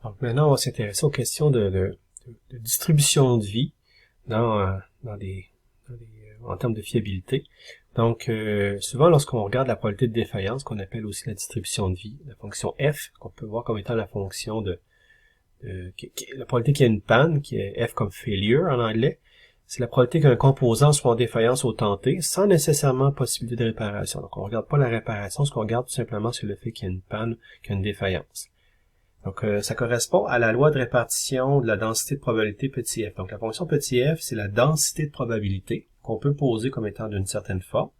Donc maintenant, on va s'intéresser aux questions de distribution de vie en termes de fiabilité. Donc, souvent, lorsqu'on regarde la probabilité de défaillance, qu'on appelle aussi la distribution de vie, la fonction f, qu'on peut voir comme étant la fonction la probabilité qu'il y ait une panne, qui est f comme failure en anglais, c'est la probabilité qu'un composant soit en défaillance au tenté, sans nécessairement possibilité de réparation. Donc, on ne regarde pas la réparation, ce qu'on regarde tout simplement, c'est le fait qu'il y ait une panne, qu'il y ait une défaillance. Donc, ça correspond à la loi de répartition de la densité de probabilité petit f. Donc, la fonction petit f, c'est la densité de probabilité qu'on peut poser comme étant d'une certaine forme,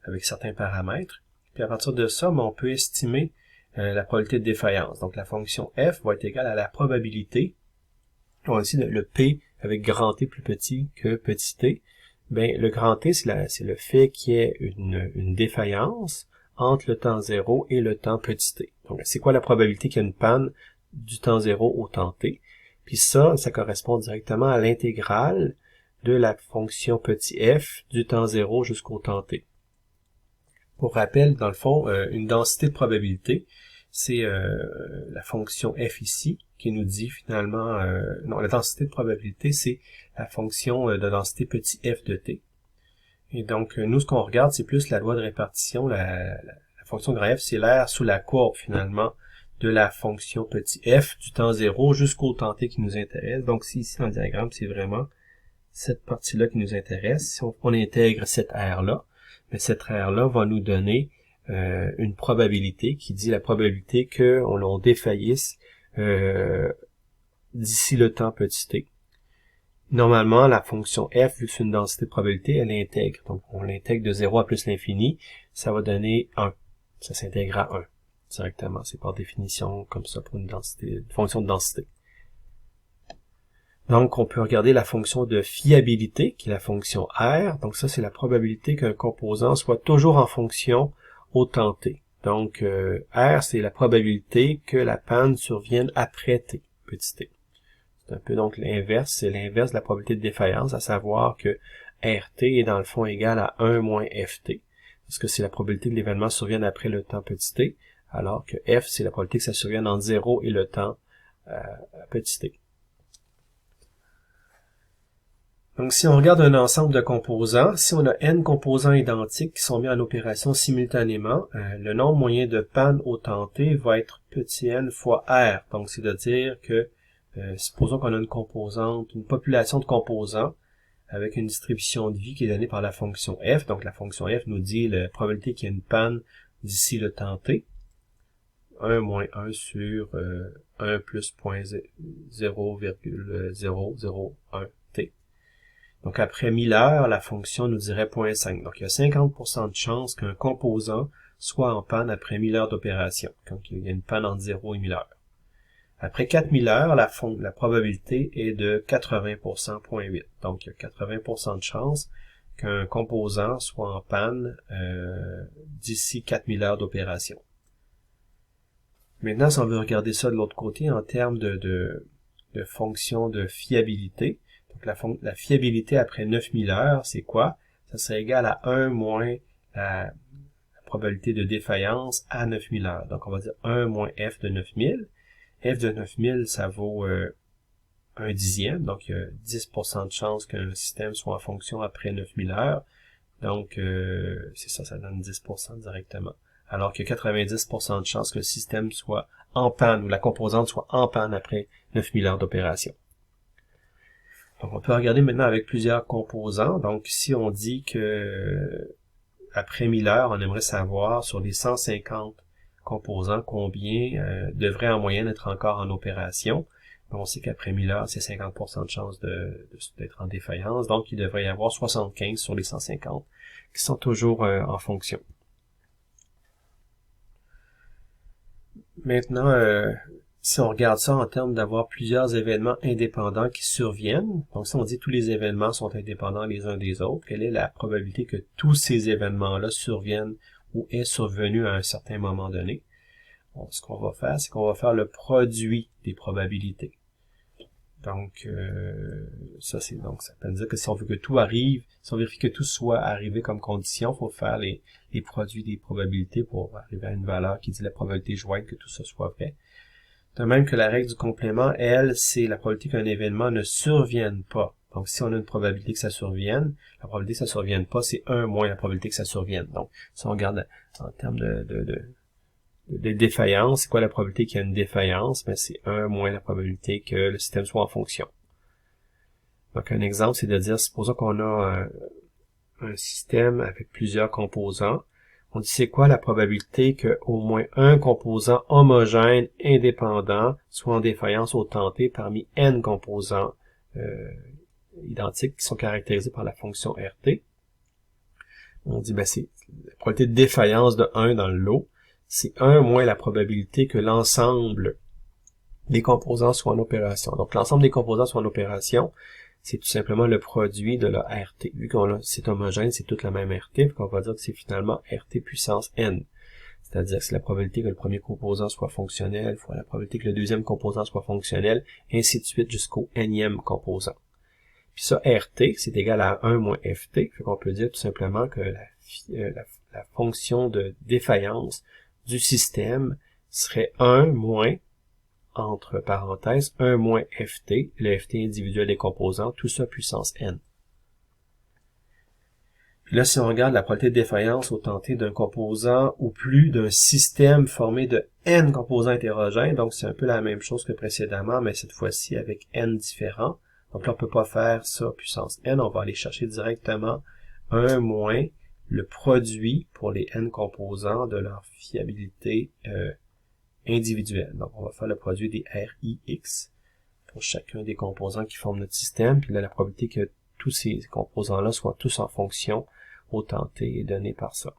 avec certains paramètres. Puis à partir de ça, on peut estimer la probabilité de défaillance. Donc, la fonction f va être égale à la probabilité. On a ici le p avec grand T plus petit que petit t. Ben, le grand T, c'est le fait qu'il y ait une défaillance entre le temps 0 et le temps petit t. Donc, c'est quoi la probabilité qu'il y ait une panne du temps 0 au temps t? Puis ça correspond directement à l'intégrale de la fonction petit f du temps 0 jusqu'au temps t. Pour rappel, dans le fond, une densité de probabilité, c'est la fonction f ici, qui nous dit finalement... non, la densité de probabilité, c'est la fonction de densité petit f de t. Et donc, nous, ce qu'on regarde, c'est plus la loi de répartition. La fonction grand f, c'est l'aire sous la courbe, finalement, de la fonction petit f du temps 0 jusqu'au temps t qui nous intéresse. Donc, ici, dans le diagramme, c'est vraiment cette partie-là qui nous intéresse. Si on intègre cette aire-là, mais cette aire-là va nous donner une probabilité qui dit la probabilité qu'on défaillisse d'ici le temps petit t. Normalement, la fonction f, vu que c'est une densité de probabilité, elle intègre. Donc, on l'intègre de 0 à plus l'infini, ça va donner 1. Ça s'intègre à 1 directement. C'est par définition comme ça pour une fonction de densité. Donc, on peut regarder la fonction de fiabilité, qui est la fonction R. Donc, ça, c'est la probabilité qu'un composant soit toujours en fonction au temps t. Donc, R, c'est la probabilité que la panne survienne après t, petit t. C'est un peu donc l'inverse, c'est l'inverse de la probabilité de défaillance, à savoir que RT est dans le fond égal à 1 moins FT, parce que c'est la probabilité que l'événement survienne après le temps petit t, alors que F, c'est la probabilité que ça survienne entre 0 et le temps petit t. Donc, si on regarde un ensemble de composants, si on a n composants identiques qui sont mis en opération simultanément, le nombre moyen de pannes au temps t va être petit n fois R. Donc, c'est-à-dire que, supposons qu'on a une population de composants avec une distribution de vie qui est donnée par la fonction f. Donc, la fonction f nous dit la probabilité qu'il y ait une panne d'ici le temps t. 1 moins 1 sur 1 plus 0,001 t. Donc, après 1000 heures, la fonction nous dirait 0,5. Donc, il y a 50% de chance qu'un composant soit en panne après 1000 heures d'opération, quand il y a une panne entre 0 et 1000 heures. Après 4000 heures, la probabilité est de 80%, 0,8. Donc, il y a 80% de chance qu'un composant soit en panne d'ici 4000 heures d'opération. Maintenant, si on veut regarder ça de l'autre côté en termes de fonction de fiabilité, donc la fiabilité après 9000 heures, c'est quoi? Ça serait égal à 1 moins la probabilité de défaillance à 9000 heures. Donc, on va dire 1 moins f de 9000. F de 9000, ça vaut 1 dixième. Donc, il y a 10% de chance qu'un système soit en fonction après 9000 heures. Donc, c'est ça, ça donne 10% directement. Alors qu'il y a 90% de chance que le système soit en panne, ou la composante soit en panne après 9000 heures d'opération. Donc, on peut regarder maintenant avec plusieurs composants. Donc, si on dit que après 1000 heures, on aimerait savoir sur les 150 composants combien devraient en moyenne être encore en opération. On sait qu'après 1000 heures, c'est 50% de chance d'être en défaillance. Donc, il devrait y avoir 75 sur les 150 qui sont toujours en fonction. Maintenant, si on regarde ça en termes d'avoir plusieurs événements indépendants qui surviennent, donc si on dit que tous les événements sont indépendants les uns des autres, quelle est la probabilité que tous ces événements-là surviennent ou est survenu à un certain moment donné? Bon, ce qu'on va faire, c'est qu'on va faire le produit des probabilités. Donc, ça veut dire que si on veut que tout arrive, si on vérifie que tout soit arrivé comme condition, il faut faire les produits des probabilités pour arriver à une valeur qui dit la probabilité jointe que tout ça soit vrai. De même que la règle du complément, elle, c'est la probabilité qu'un événement ne survienne pas. Donc, si on a une probabilité que ça survienne, la probabilité que ça survienne pas, c'est 1 moins la probabilité que ça survienne. Donc, si on regarde en termes de défaillance, c'est quoi la probabilité qu'il y a une défaillance? Ben, c'est 1 moins la probabilité que le système soit en fonction. Donc, un exemple, c'est de dire, supposons qu'on a un système avec plusieurs composants. On dit, c'est quoi la probabilité qu'au moins un composant homogène, indépendant, soit en défaillance au tenté parmi n composants identiques qui sont caractérisés par la fonction RT. On dit, ben, c'est la probabilité de défaillance de 1 dans le lot. C'est 1 moins la probabilité que l'ensemble des composants soient en opération. Donc, l'ensemble des composants soient en opération, c'est tout simplement le produit de la RT. Vu qu'on c'est homogène, c'est toute la même RT, donc on va dire que c'est finalement RT puissance n. C'est-à-dire que c'est la probabilité que le premier composant soit fonctionnel fois la probabilité que le deuxième composant soit fonctionnel, ainsi de suite jusqu'au nème composant. Puis ça, RT, c'est égal à 1 moins FT, fait qu'on peut dire tout simplement que la fonction de défaillance du système serait 1 moins, entre parenthèses, 1 moins ft, le ft individuel des composants, tout ça puissance n. Puis là, si on regarde la probabilité de défaillance au tenté d'un composant ou plus d'un système formé de n composants hétérogènes, donc c'est un peu la même chose que précédemment, mais cette fois-ci avec n différents. Donc là, on peut pas faire ça puissance n, on va aller chercher directement 1 moins le produit pour les n composants de leur fiabilité individuelle. Donc, on va faire le produit des RIX pour chacun des composants qui forment notre système. Puis là, la probabilité que tous ces composants-là soient tous en fonction au tenté est donnée par ça.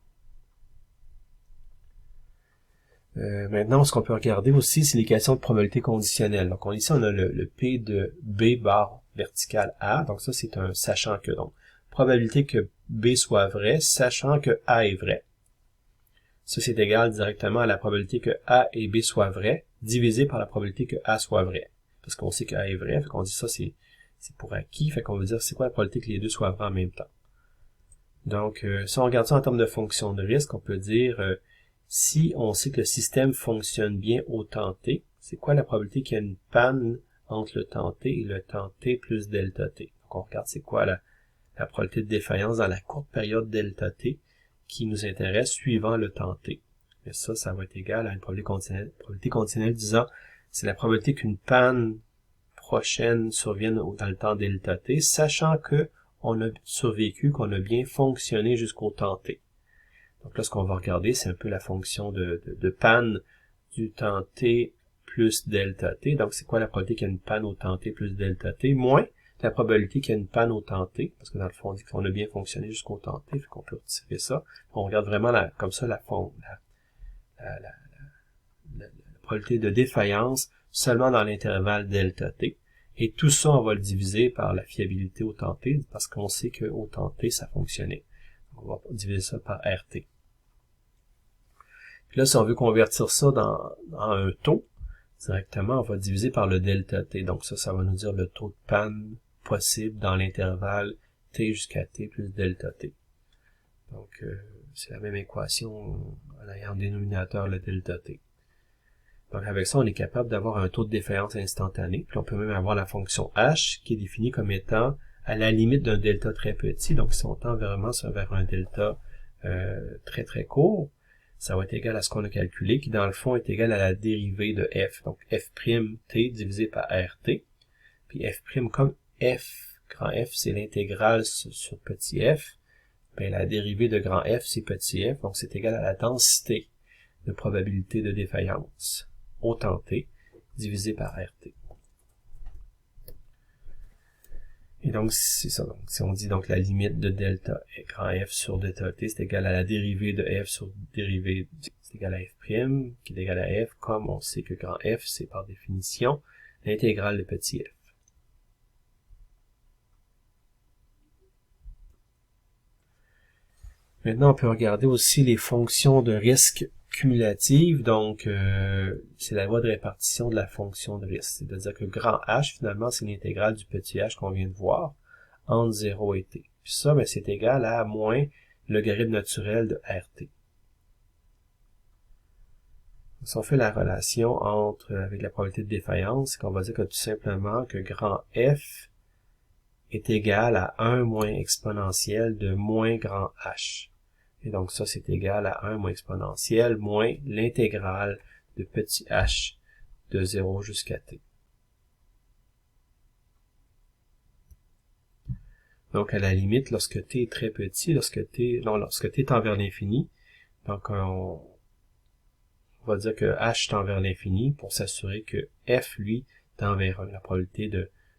Maintenant, ce qu'on peut regarder aussi, c'est l'équation de probabilité conditionnelle. Donc, ici, on a le P de B barre verticale A. Donc, ça, c'est un sachant que. Donc, probabilité que B soit vrai, sachant que A est vrai. Ça, c'est égal directement à la probabilité que A et B soient vrais, divisé par la probabilité que A soit vrai. Parce qu'on sait que A est vrai, fait qu'on dit ça, c'est pour acquis, fait qu'on veut dire c'est quoi la probabilité que les deux soient vrais en même temps. Donc, si on regarde ça en termes de fonction de risque, on peut dire, si on sait que le système fonctionne bien au tenté, c'est quoi la probabilité qu'il y ait une panne entre le tenté et le tenté plus delta t? Donc, on regarde c'est quoi la probabilité de défaillance dans la courte période delta t, qui nous intéresse suivant le tenté. Et ça va être égal à une probabilité conditionnelle disant c'est la probabilité qu'une panne prochaine survienne dans le temps delta t, sachant que on a survécu, qu'on a bien fonctionné jusqu'au tenté. Donc là, ce qu'on va regarder, c'est un peu la fonction de panne du tenté plus delta t. Donc, c'est quoi la probabilité qu'il y a une panne au tenté plus delta t, moins la probabilité qu'il y a une panne au tenté, parce que dans le fond, on dit qu'on a bien fonctionné jusqu'au tenté, fait qu'on peut retirer ça. On regarde vraiment comme ça la probabilité de défaillance seulement dans l'intervalle delta t. Et tout ça, on va le diviser par la fiabilité au tenté, parce qu'on sait qu'au tenté, ça fonctionnait. On va diviser ça par RT. Puis là, si on veut convertir ça dans un taux, directement, on va diviser par le delta t. Donc ça va nous dire le taux de panne possible dans l'intervalle t jusqu'à t plus delta t. Donc, c'est la même équation en ayant en dénominateur le delta t. Donc, avec ça, on est capable d'avoir un taux de défaillance instantané. Puis, on peut même avoir la fonction h qui est définie comme étant à la limite d'un delta très petit. Donc, si on tend vraiment vers un delta très très court, ça va être égal à ce qu'on a calculé, qui dans le fond est égal à la dérivée de f. Donc, f'(t) divisé par rt. Puis, f' comme f, grand F, c'est l'intégrale sur petit f. Bien, la dérivée de grand F, c'est petit f. Donc, c'est égal à la densité de probabilité de défaillance au tenté divisé par RT. Et donc, c'est ça. Donc, si on dit donc la limite de delta grand F sur delta t, c'est égal à la dérivée de F sur dérivée, c'est égal à F', qui est égal à F, comme on sait que grand F, c'est par définition l'intégrale de petit f. Maintenant, on peut regarder aussi les fonctions de risque cumulatives. Donc, c'est la loi de répartition de la fonction de risque. C'est-à-dire que grand H, finalement, c'est l'intégrale du petit h qu'on vient de voir entre 0 et t. Puis ça, ben, c'est égal à moins le logarithme naturel de RT. Si on fait la relation avec la probabilité de défaillance, c'est qu'on va dire que tout simplement que grand F est égal à 1 moins exponentielle de moins grand H. Et donc ça, c'est égal à 1 moins exponentielle moins l'intégrale de petit h de 0 jusqu'à t. Donc à la limite, lorsque t est très petit, lorsque t tend vers l'infini, donc on va dire que h tend vers l'infini pour s'assurer que f, lui, tend vers 1. La probabilité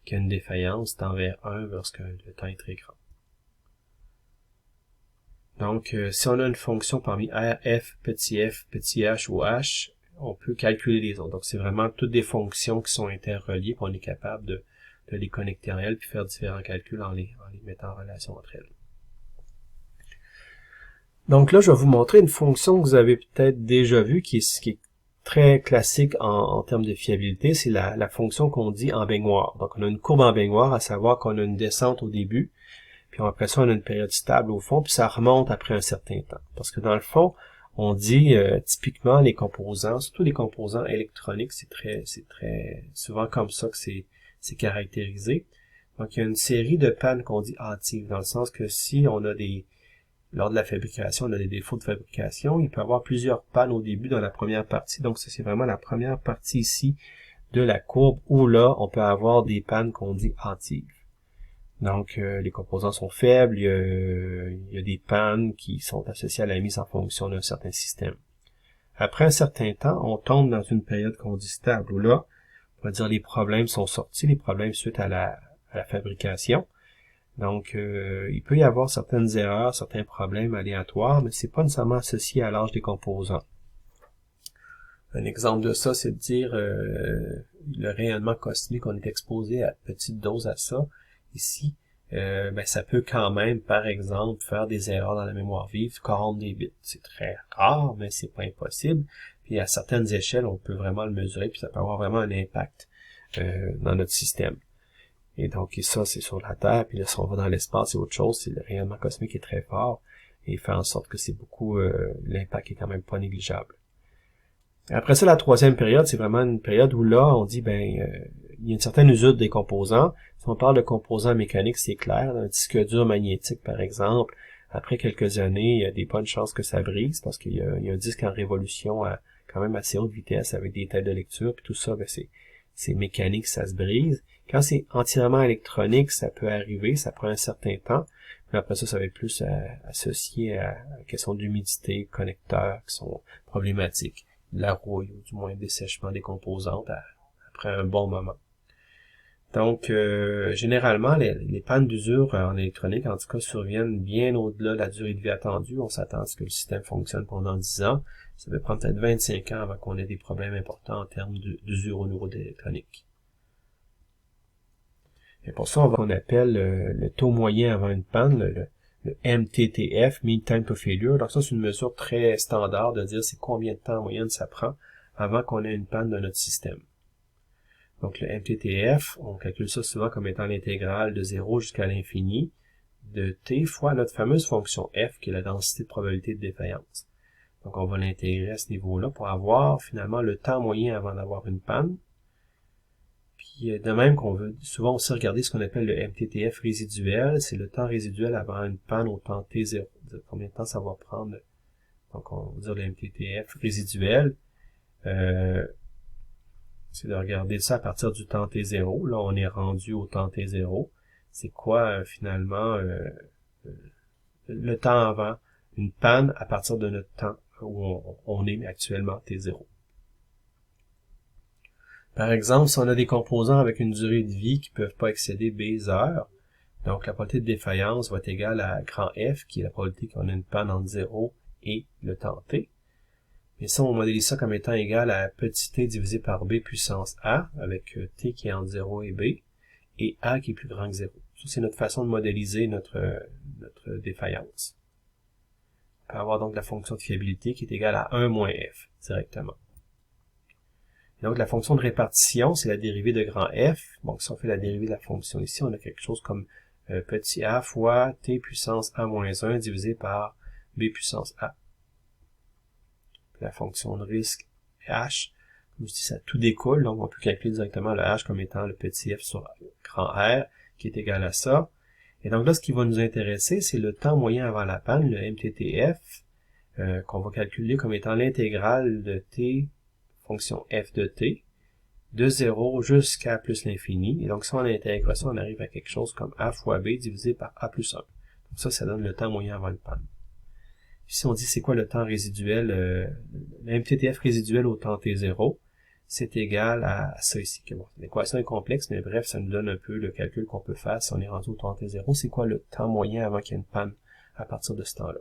qu'il y a une défaillance tend vers 1 lorsque le temps est très grand. Donc, si on a une fonction parmi r, f, petit h ou h, on peut calculer les autres. Donc, c'est vraiment toutes des fonctions qui sont interreliées, puis on est capable de les connecter en elles, puis faire différents calculs en les mettant en relation entre elles. Donc là, je vais vous montrer une fonction que vous avez peut-être déjà vue, qui est très classique en termes de fiabilité. C'est la fonction qu'on dit en baignoire. Donc, on a une courbe en baignoire, à savoir qu'on a une descente au début, puis après ça, on a une période stable au fond, puis ça remonte après un certain temps. Parce que dans le fond, on dit typiquement les composants, surtout les composants électroniques, c'est très souvent comme ça que c'est caractérisé. Donc, il y a une série de pannes qu'on dit hâtives, dans le sens que si on a lors de la fabrication, on a des défauts de fabrication, il peut y avoir plusieurs pannes au début dans la première partie. Donc, ça, c'est vraiment la première partie ici de la courbe où là, on peut avoir des pannes qu'on dit hâtives. Donc, les composants sont faibles, il y a des pannes qui sont associées à la mise en fonction d'un certain système. Après un certain temps, on tombe dans une période qu'on dit stable, où là, on va dire les problèmes sont sortis, les problèmes suite à la fabrication. Donc, il peut y avoir certaines erreurs, certains problèmes aléatoires, mais c'est pas nécessairement associé à l'âge des composants. Un exemple de ça, c'est de dire le rayonnement cosmique, on est exposé à petite dose à ça. Ici, ça peut quand même, par exemple, faire des erreurs dans la mémoire vive, corrompre des bits. C'est très rare, mais c'est pas impossible. Puis à certaines échelles, on peut vraiment le mesurer, puis ça peut avoir vraiment un impact dans notre système. Et donc, ça, c'est sur la Terre, puis là, si on va dans l'espace, c'est autre chose, c'est le rayonnement cosmique est très fort, et il fait en sorte que c'est beaucoup, l'impact est quand même pas négligeable. Après ça, la troisième période, c'est vraiment une période où là, on dit, il y a une certaine usure des composants. Si on parle de composants mécaniques, c'est clair. Un disque dur magnétique, par exemple, après quelques années, il y a des bonnes chances que ça brise, parce qu'il y a un disque en révolution à quand même assez haute vitesse, avec des têtes de lecture, puis tout ça, c'est mécanique, ça se brise. Quand c'est entièrement électronique, ça peut arriver, ça prend un certain temps. Mais après ça, ça va être plus associé à la question d'humidité, connecteurs qui sont problématiques. La rouille, ou du moins le dessèchement des composantes après un bon moment. Donc, généralement, les pannes d'usure en électronique, en tout cas, surviennent bien au-delà de la durée de vie attendue. On s'attend à ce que le système fonctionne pendant 10 ans. Ça peut prendre peut-être 25 ans avant qu'on ait des problèmes importants en termes d'usure au niveau de l'électronique. Et pour ça, on appelle le taux moyen avant une panne, le MTTF, Mean Time to Failure. Donc ça, c'est une mesure très standard de dire c'est combien de temps en moyenne ça prend avant qu'on ait une panne dans notre système. Donc le MTTF, on calcule ça souvent comme étant l'intégrale de 0 jusqu'à l'infini de t fois notre fameuse fonction f, qui est la densité de probabilité de défaillance. Donc on va l'intégrer à ce niveau-là pour avoir finalement le temps moyen avant d'avoir une panne. Puis de même qu'on veut souvent aussi regarder ce qu'on appelle le MTTF résiduel, c'est le temps résiduel avant une panne au temps t0. Combien de temps ça va prendre. Donc on va dire le MTTF résiduel. C'est de regarder ça à partir du temps t0. Là, on est rendu au temps t0. C'est quoi finalement le temps avant une panne à partir de notre temps où on est actuellement t0. Par exemple, si on a des composants avec une durée de vie qui ne peuvent pas excéder b heures, donc la probabilité de défaillance va être égale à grand F, qui est la probabilité qu'on a une panne entre 0 et le temps t. Mais ça, on modélise ça comme étant égal à petit t divisé par b puissance a, avec t qui est entre 0 et b, et a qui est plus grand que 0. Ça, c'est notre façon de modéliser notre défaillance. On peut avoir donc la fonction de fiabilité qui est égale à 1 moins f, directement. Et donc, la fonction de répartition, c'est la dérivée de grand F. Bon, si on fait la dérivée de la fonction ici, on a quelque chose comme petit a fois t puissance a moins 1 divisé par b puissance a. Puis la fonction de risque h. Comme je dis, ça tout découle, donc on peut calculer directement le h comme étant le petit f sur grand R, qui est égal à ça. Et donc là, ce qui va nous intéresser, c'est le temps moyen avant la panne, le MTTF, qu'on va calculer comme étant l'intégrale de t, fonction f de t, de 0 jusqu'à plus l'infini. Et donc, si on intègre ça, on arrive à quelque chose comme a fois b divisé par a plus 1. Donc ça donne le temps moyen avant une panne. Ici, on dit c'est quoi le temps résiduel, le MTTF résiduel au temps t0, c'est égal à ça ici. Bon, l'équation est complexe, mais bref, ça nous donne un peu le calcul qu'on peut faire si on est rendu au temps t0. C'est quoi le temps moyen avant qu'il y ait une panne à partir de ce temps-là?